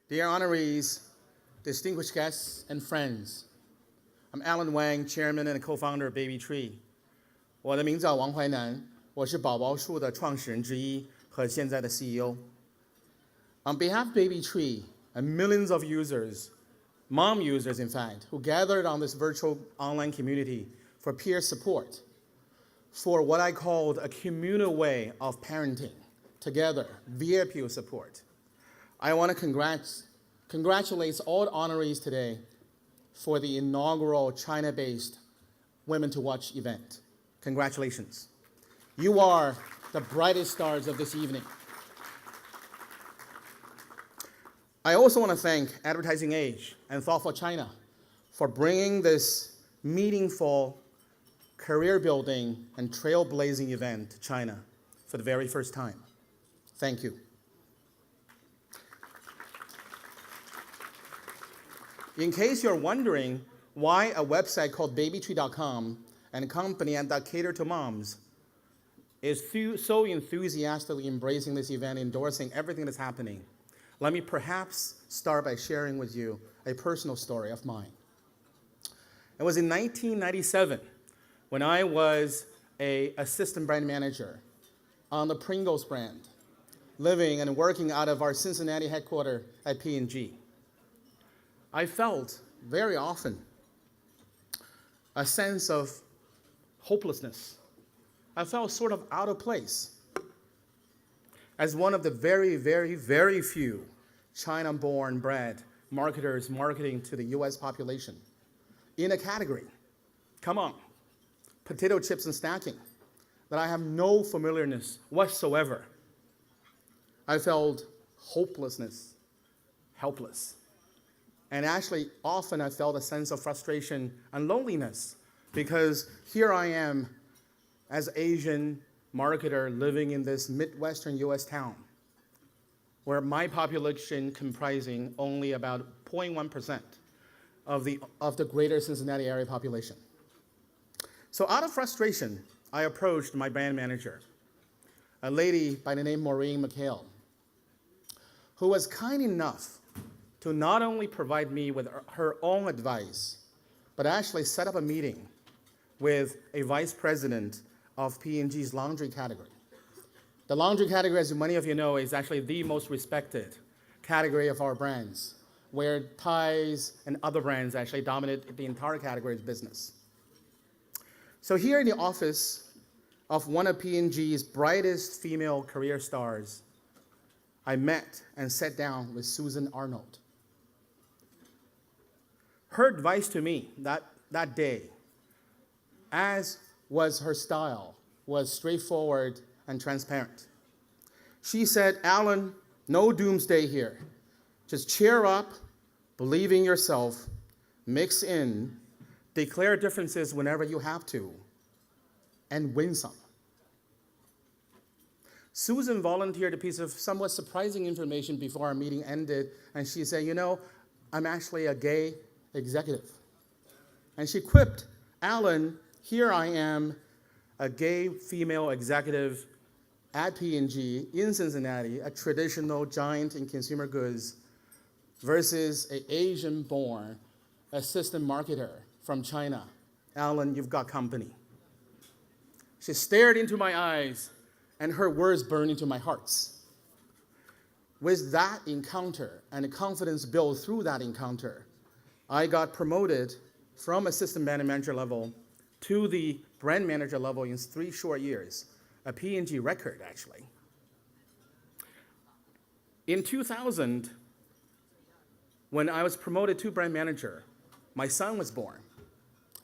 Dear honorees, distinguished guests, and friends, I'm Alan Wang, chairman and co-founder of Babytree. 我的名字叫王怀南，我是宝宝树的创始人之一和现在的 CEO. On behalf of Babytree and millions of users, mom users in fact, who gathered on this virtual online community for peer support, for what I called a communal way of parenting, together via peer support, I want to congratulate all the honorees today for the inaugural China-based Women to Watch event. Congratulations. You are the brightest stars of this evening. I also want to thank Advertising Age and Thoughtful China for bringing this meaningful, career-building, and trailblazing event to China for the very first time. Thank you. In case you're wondering why a website called babytree.com and a company that cater to moms is so enthusiastically embracing this event, endorsing everything that's happening, let me perhaps start by sharing with you a personal story of mine. It was in 1997 when I was an assistant brand manager on the Pringles brand, living and working out of our Cincinnati headquarters at P&G. I felt very often a sense of hopelessness. I felt sort of out of place as one of the very, very, very few China-born bred marketers marketing to the US population in a category, come on, potato chips and snacking, that I have no familiarness whatsoever. I felt hopelessness, helpless. And actually, often I felt a sense of frustration and loneliness because here I am as an Asian marketer living in this Midwestern US town where my population comprising only about 0.1% of the greater Cincinnati area population. So out of frustration, I approached my brand manager, a lady by the name Maureen McHale, who was kind enough to not only provide me with her own advice, but actually set up a meeting with a vice president of P&G's laundry category. The laundry category, as many of you know, is actually the most respected category of our brands, where Ties and other brands actually dominate the entire category's business. So here in the office of one of P&G's brightest female career stars, I met and sat down with Susan Arnold. Her advice to me that day, as was her style, was straightforward and transparent. She said, Alan, no doomsday here. Just cheer up, believe in yourself, mix in, declare differences whenever you have to, and win some. Susan volunteered a piece of somewhat surprising information before our meeting ended, and she said, you know, I'm actually a gay executive. And she quipped, Alan, here I am, a gay female executive at P&G in Cincinnati, a traditional giant in consumer goods, versus an Asian-born assistant marketer from China. Alan, you've got company. She stared into my eyes, and her words burned into my hearts. With that encounter and the confidence built through that encounter, I got promoted from assistant brand manager level to the brand manager level in 3 short years, a P&G record, actually. In 2000, when I was promoted to brand manager, my son was born.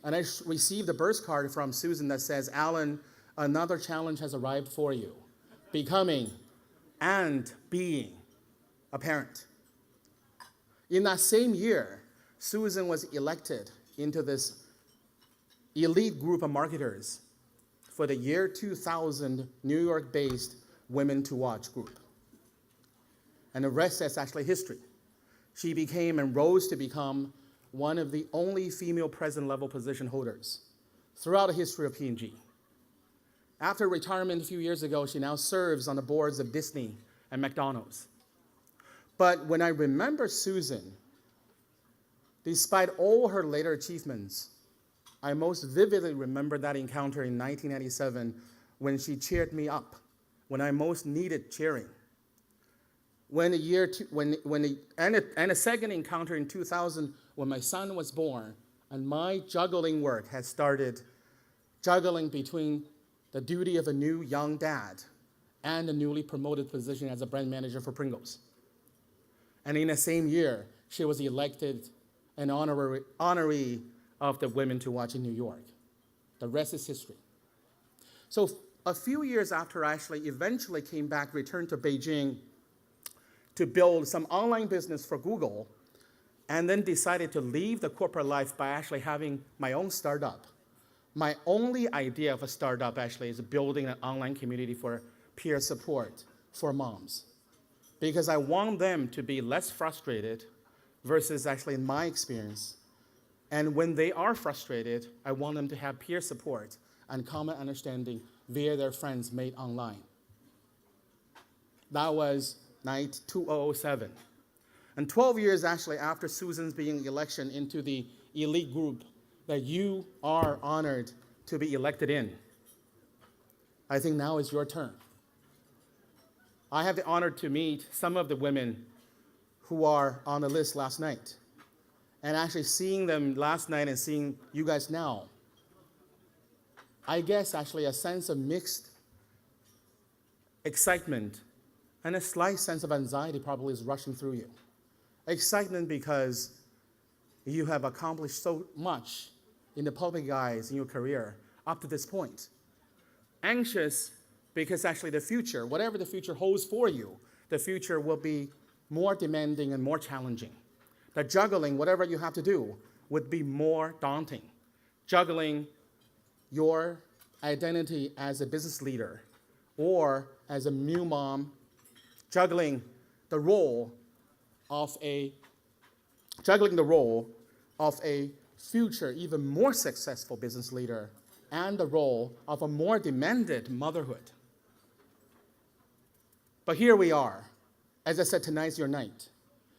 And I received a birth card from Susan that says, Alan, another challenge has arrived for you, becoming and being a parent. In that same year, Susan was elected into this elite group of marketers for the year 2000 New York-based Women to Watch group. And the rest is actually history. She became and rose to become one of the only female president level position holders throughout the history of P&G. After retirement a few years ago, she now serves on the boards of Disney and McDonald's. But when I remember Susan, despite all her later achievements, I most vividly remember that encounter in 1997 when she cheered me up, when I most needed cheering. And a second encounter in 2000 when my son was born, and my juggling work had started, juggling between the duty of a new young dad and a newly promoted position as a brand manager for Pringles. And in the same year, she was elected an honoree of the Women to Watch in New York. The rest is history. So a few years after I actually eventually came back, returned to Beijing to build some online business for Google, and then decided to leave the corporate life by actually having my own startup. My only idea of a startup actually is building an online community for peer support for moms, because I want them to be less frustrated versus actually in my experience. And when they are frustrated, I want them to have peer support and common understanding via their friends made online. That was 2007. And 12 years actually after Susan's being election into the elite group that you are honored to be elected in, I think now is your turn. I have the honor to meet some of the women who are on the list last night. And actually seeing them last night and seeing you guys now, I guess actually a sense of mixed excitement and a slight sense of anxiety probably is rushing through you. Excitement because you have accomplished so much in the public eyes in your career up to this point. Anxious because actually the future, whatever the future holds for you, the future will be more demanding and more challenging. The juggling, whatever you have to do, would be more daunting. Juggling your identity as a business leader or as a new mom, juggling the role of a future, even more successful business leader, and the role of a more demanded motherhood. But here we are. As I said, tonight's your night.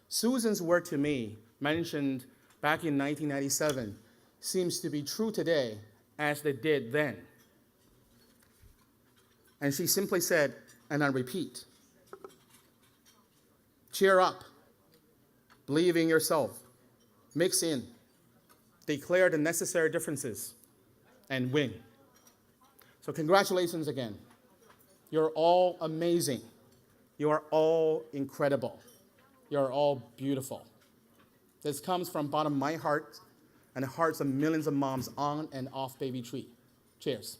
Susan's word to me, mentioned back in 1997, seems to be true today as they did then. And she simply said, and I repeat, cheer up, believe in yourself, mix in, declare the necessary differences, and win. So congratulations again. You're all amazing. You are all incredible. You're all beautiful. This comes from bottom of my heart and the hearts of millions of moms on and off Babytree. Cheers.